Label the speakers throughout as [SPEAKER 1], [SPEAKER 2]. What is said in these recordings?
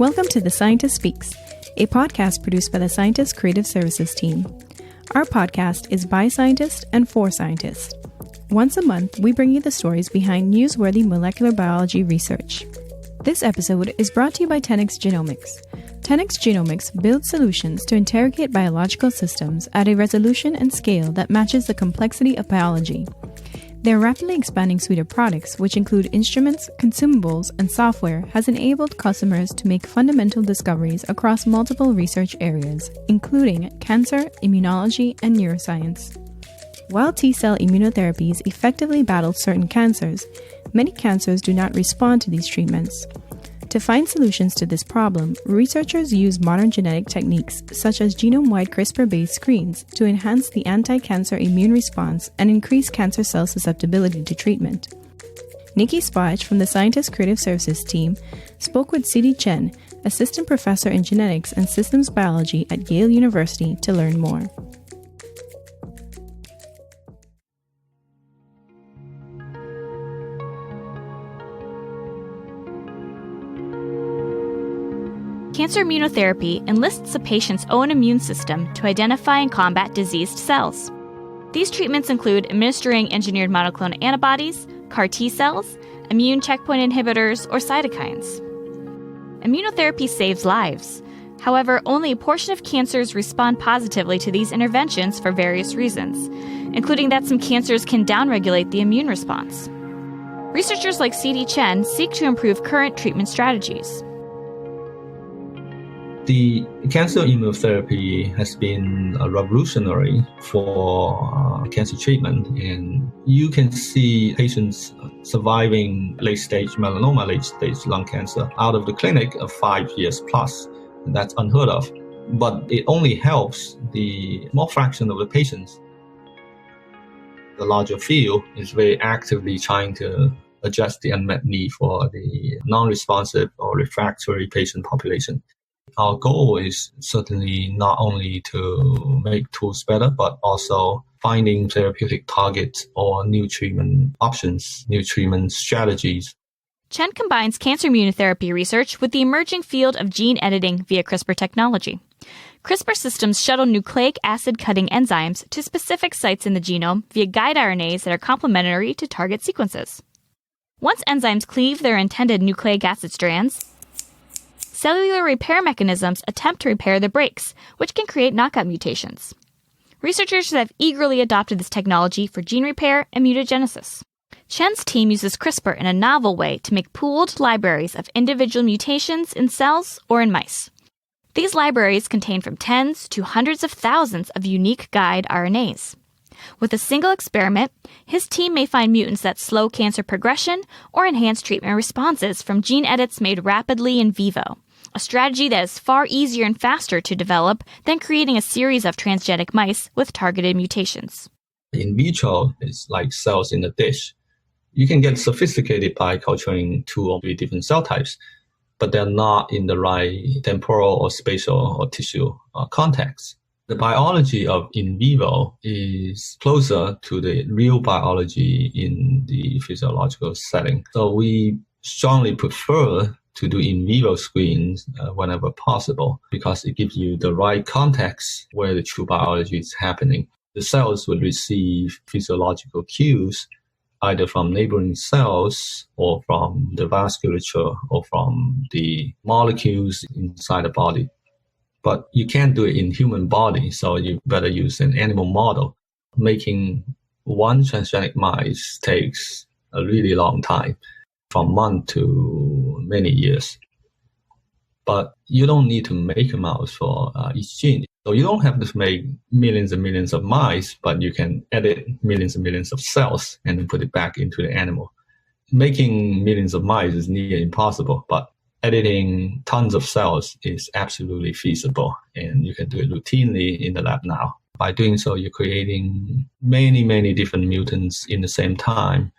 [SPEAKER 1] Welcome to The Scientist Speaks, a podcast produced by the Scientist Creative Services team. Our podcast is by scientists and for scientists. Once a month, we bring you the stories behind newsworthy molecular biology research. This episode is brought to you by 10x Genomics. 10x Genomics builds solutions to interrogate biological systems at a resolution and scale that matches the complexity of biology. Their rapidly expanding suite of products, which include instruments, consumables, and software, has enabled customers to make fundamental discoveries across multiple research areas, including cancer, immunology, and neuroscience. While T-cell immunotherapies effectively battle certain cancers, many cancers do not respond to these treatments. To find solutions to this problem, researchers use modern genetic techniques such as genome-wide CRISPR-based screens to enhance the anti-cancer immune response and increase cancer cell susceptibility to treatment. Niki Spahich from the Scientist Creative Services team spoke with Sidi Chen, assistant professor in genetics and systems biology at Yale University, to learn more.
[SPEAKER 2] Cancer immunotherapy enlists a patient's own immune system to identify and combat diseased cells. These treatments include administering engineered monoclonal antibodies, CAR T cells, immune checkpoint inhibitors, or cytokines. Immunotherapy saves lives. However, only a portion of cancers respond positively to these interventions for various reasons, including that some cancers can downregulate the immune response. Researchers like Sidi Chen seek to improve current treatment strategies.
[SPEAKER 3] The cancer immunotherapy has been revolutionary for cancer treatment, and you can see patients surviving late-stage melanoma, late-stage lung cancer out of the clinic of 5 years plus. And that's unheard of, but it only helps the small fraction of the patients. The larger field is very actively trying to address the unmet need for the non-responsive or refractory patient population. Our goal is certainly not only to make tools better, but also finding therapeutic targets or new treatment options, new treatment strategies.
[SPEAKER 2] Chen combines cancer immunotherapy research with the emerging field of gene editing via CRISPR technology. CRISPR systems shuttle nucleic acid-cutting enzymes to specific sites in the genome via guide RNAs that are complementary to target sequences. Once enzymes cleave their intended nucleic acid strands, cellular repair mechanisms attempt to repair the breaks, which can create knockout mutations. Researchers have eagerly adopted this technology for gene repair and mutagenesis. Chen's team uses CRISPR in a novel way to make pooled libraries of individual mutations in cells or in mice. These libraries contain from tens to hundreds of thousands of unique guide RNAs. With a single experiment, his team may find mutants that slow cancer progression or enhance treatment responses from gene edits made rapidly in vivo, a strategy that is far easier and faster to develop than creating a series of transgenic mice with targeted mutations.
[SPEAKER 3] In vitro, it's like cells in a dish. You can get sophisticated by culturing 2 or 3 different cell types, but they're not in the right temporal or spatial or tissue context. The biology of in vivo is closer to the real biology in the physiological setting. So we strongly prefer to do in vivo screens whenever possible, because it gives you the right context where the true biology is happening. The cells will receive physiological cues either from neighboring cells or from the vasculature or from the molecules inside the body. But you can't do it in human body, so you better use an animal model. Making one transgenic mice takes a really long time, from months to many years. But you don't need to make a mouse for each gene. So you don't have to make millions and millions of mice, but you can edit millions and millions of cells and then put it back into the animal. Making millions of mice is near impossible, but editing tons of cells is absolutely feasible, and you can do it routinely in the lab now. By doing so, you're creating many, many different mutants in the same time,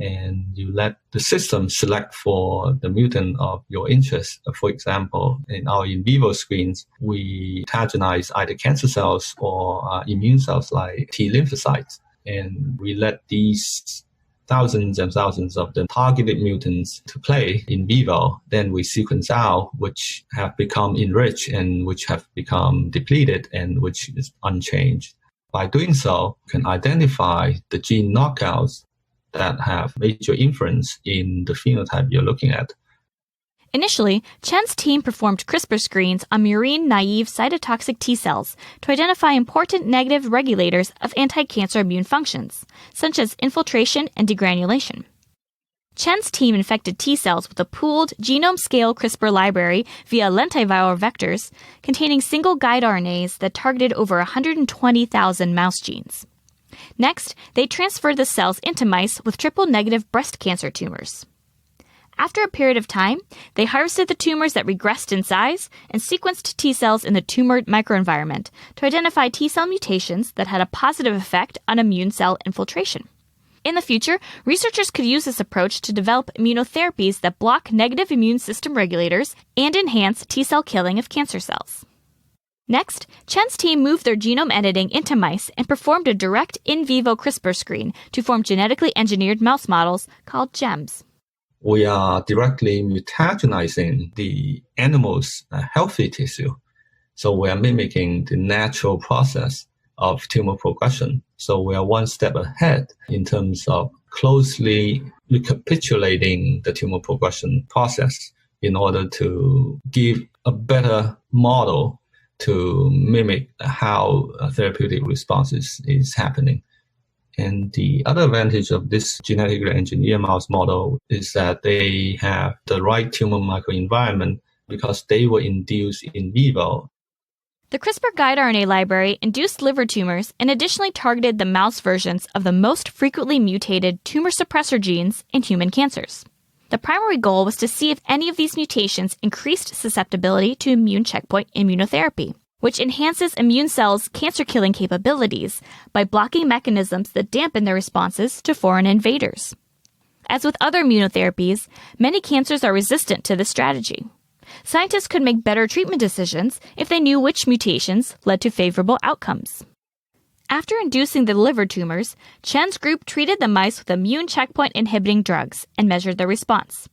[SPEAKER 3] and you let the system select for the mutant of your interest. For example, in our in vivo screens, we pathogize either cancer cells or immune cells like T lymphocytes, and we let these thousands and thousands of the targeted mutants to play in vivo. Then we sequence out which have become enriched and which have become depleted and which is unchanged. By doing so, you can identify the gene knockouts that have major influence in the phenotype you're looking at.
[SPEAKER 2] Initially, Chen's team performed CRISPR screens on murine-naive cytotoxic T cells to identify important negative regulators of anti-cancer immune functions, such as infiltration and degranulation. Chen's team infected T cells with a pooled genome-scale CRISPR library via lentiviral vectors containing single guide RNAs that targeted over 120,000 mouse genes. Next, they transferred the cells into mice with triple-negative breast cancer tumors. After a period of time, they harvested the tumors that regressed in size and sequenced T cells in the tumor microenvironment to identify T cell mutations that had a positive effect on immune cell infiltration. In the future, researchers could use this approach to develop immunotherapies that block negative immune system regulators and enhance T cell killing of cancer cells. Next, Chen's team moved their genome editing into mice and performed a direct in vivo CRISPR screen to form genetically engineered mouse models called GEMs.
[SPEAKER 3] We are directly mutagenizing the animal's healthy tissue. So we are mimicking the natural process of tumor progression. So we are one step ahead in terms of closely recapitulating the tumor progression process in order to give a better model to mimic how therapeutic responses is happening. And the other advantage of this genetically engineered mouse model is that they have the right tumor microenvironment because they were induced in vivo.
[SPEAKER 2] The CRISPR guide RNA library induced liver tumors and additionally targeted the mouse versions of the most frequently mutated tumor suppressor genes in human cancers. The primary goal was to see if any of these mutations increased susceptibility to immune checkpoint immunotherapy, which enhances immune cells' cancer-killing capabilities by blocking mechanisms that dampen their responses to foreign invaders. As with other immunotherapies, many cancers are resistant to this strategy. Scientists could make better treatment decisions if they knew which mutations led to favorable outcomes. After inducing the liver tumors, Chen's group treated the mice with immune checkpoint inhibiting drugs and measured their response.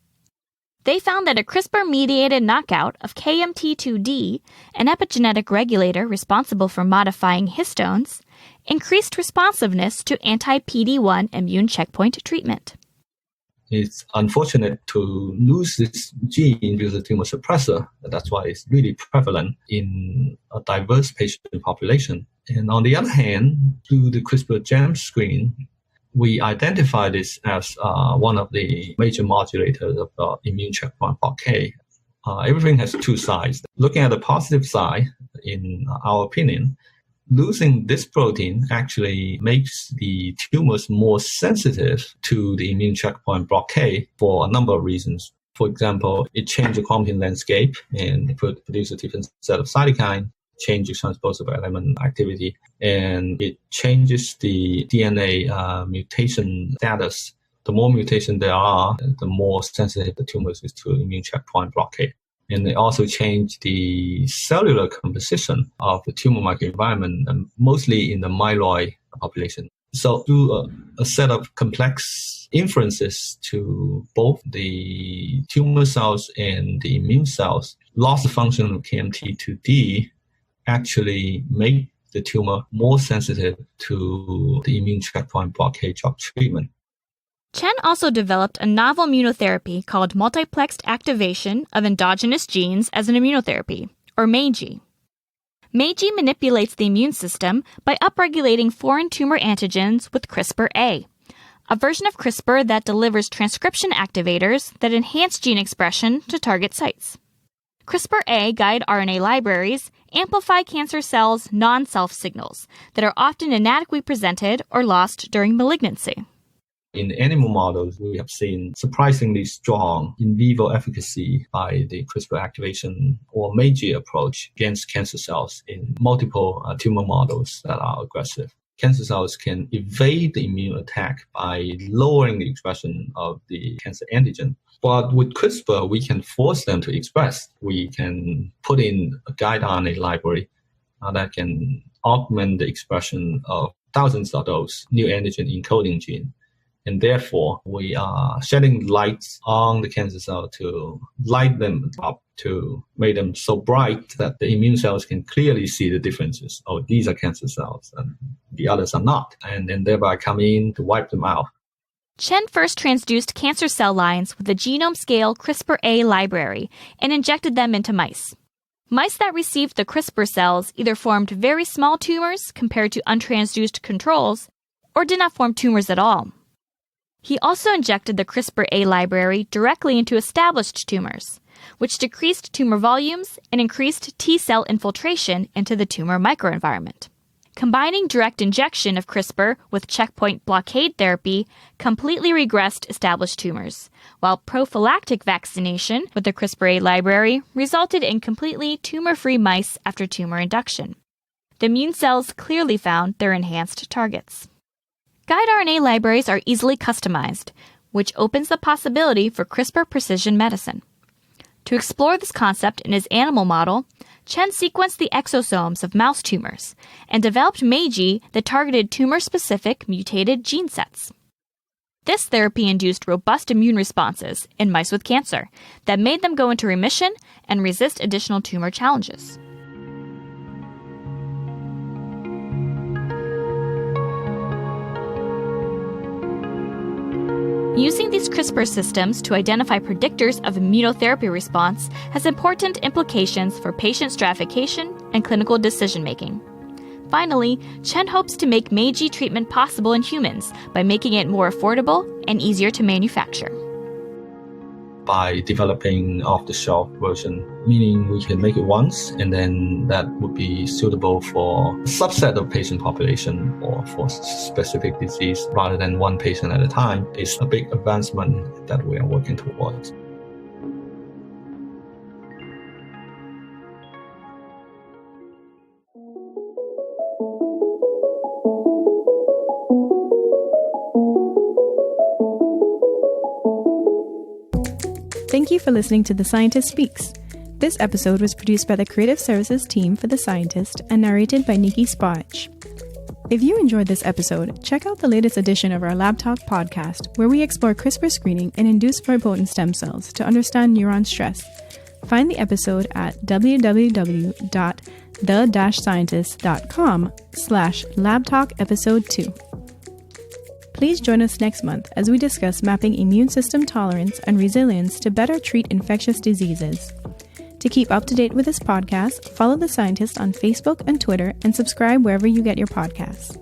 [SPEAKER 2] They found that a CRISPR-mediated knockout of KMT2D, an epigenetic regulator responsible for modifying histones, increased responsiveness to anti-PD-1 immune checkpoint treatment.
[SPEAKER 3] It's unfortunate to lose this gene due to tumor suppressor. That's why it's really prevalent in a diverse patient population. And on the other hand, through the CRISPR gem screen, we identify this as one of the major modulators of immune checkpoint blockade. Everything has two sides. Looking at the positive side, in our opinion, losing this protein actually makes the tumors more sensitive to the immune checkpoint blockade for a number of reasons. For example, it changes the chromatin landscape and produces a different set of cytokine, changes transposable element activity, and it changes the DNA mutation status. The more mutation there are, the more sensitive the tumors is to immune checkpoint blockade. And they also change the cellular composition of the tumor microenvironment, mostly in the myeloid population. So through a set of complex inferences to both the tumor cells and the immune cells, loss of function of KMT2D actually make the tumor more sensitive to the immune checkpoint blockade drug treatment.
[SPEAKER 2] Chen also developed a novel immunotherapy called Multiplexed activation of endogenous genes as an immunotherapy, or MAGE. MAGE manipulates the immune system by upregulating foreign tumor antigens with CRISPR A, a version of CRISPR that delivers transcription activators that enhance gene expression to target sites. CRISPR A guide RNA libraries amplify cancer cells' non-self signals that are often inadequately presented or lost during malignancy.
[SPEAKER 3] In animal models, we have seen surprisingly strong in vivo efficacy by the CRISPR activation or MAGE approach against cancer cells in multiple tumor models that are aggressive. Cancer cells can evade the immune attack by lowering the expression of the cancer antigen. But with CRISPR, we can force them to express. We can put in a guide RNA library that can augment the expression of thousands of those new antigen encoding genes. And therefore, we are shedding light on the cancer cell to light them up, to make them so bright that the immune cells can clearly see the differences. Oh, these are cancer cells and the others are not. And then thereby come in to wipe them out.
[SPEAKER 2] Chen first transduced cancer cell lines with the genome-scale CRISPR A library and injected them into mice. Mice that received the CRISPR cells either formed very small tumors compared to untransduced controls or did not form tumors at all. He also injected the CRISPR A library directly into established tumors, which decreased tumor volumes and increased T-cell infiltration into the tumor microenvironment. Combining direct injection of CRISPR with checkpoint blockade therapy completely regressed established tumors, while prophylactic vaccination with the CRISPR A library resulted in completely tumor-free mice after tumor induction. The immune cells clearly found their enhanced targets. Guide RNA libraries are easily customized, which opens the possibility for CRISPR precision medicine. To explore this concept in his animal model, Chen sequenced the exosomes of mouse tumors and developed Meiji that targeted tumor-specific mutated gene sets. This therapy induced robust immune responses in mice with cancer that made them go into remission and resist additional tumor challenges. Using these CRISPR systems to identify predictors of immunotherapy response has important implications for patient stratification and clinical decision-making. Finally, Chen hopes to make Meiji treatment possible in humans by making it more affordable and easier to manufacture.
[SPEAKER 3] By developing off-the-shelf version, meaning we can make it once and then that would be suitable for a subset of patient population or for specific disease rather than one patient at a time, is a big advancement that we are working towards.
[SPEAKER 1] Thank you for listening to The Scientist Speaks. This episode was produced by the Creative Services team for The Scientist and narrated by Niki Spahich. If you enjoyed this episode, check out the latest edition of our Lab Talk podcast, where we explore CRISPR screening and induced pluripotent stem cells to understand neuron stress. Find the episode at www.the-scientist.com/labtalkepisode2. Please join us next month as we discuss mapping immune system tolerance and resilience to better treat infectious diseases. To keep up to date with this podcast, follow The Scientist on Facebook and Twitter and subscribe wherever you get your podcasts.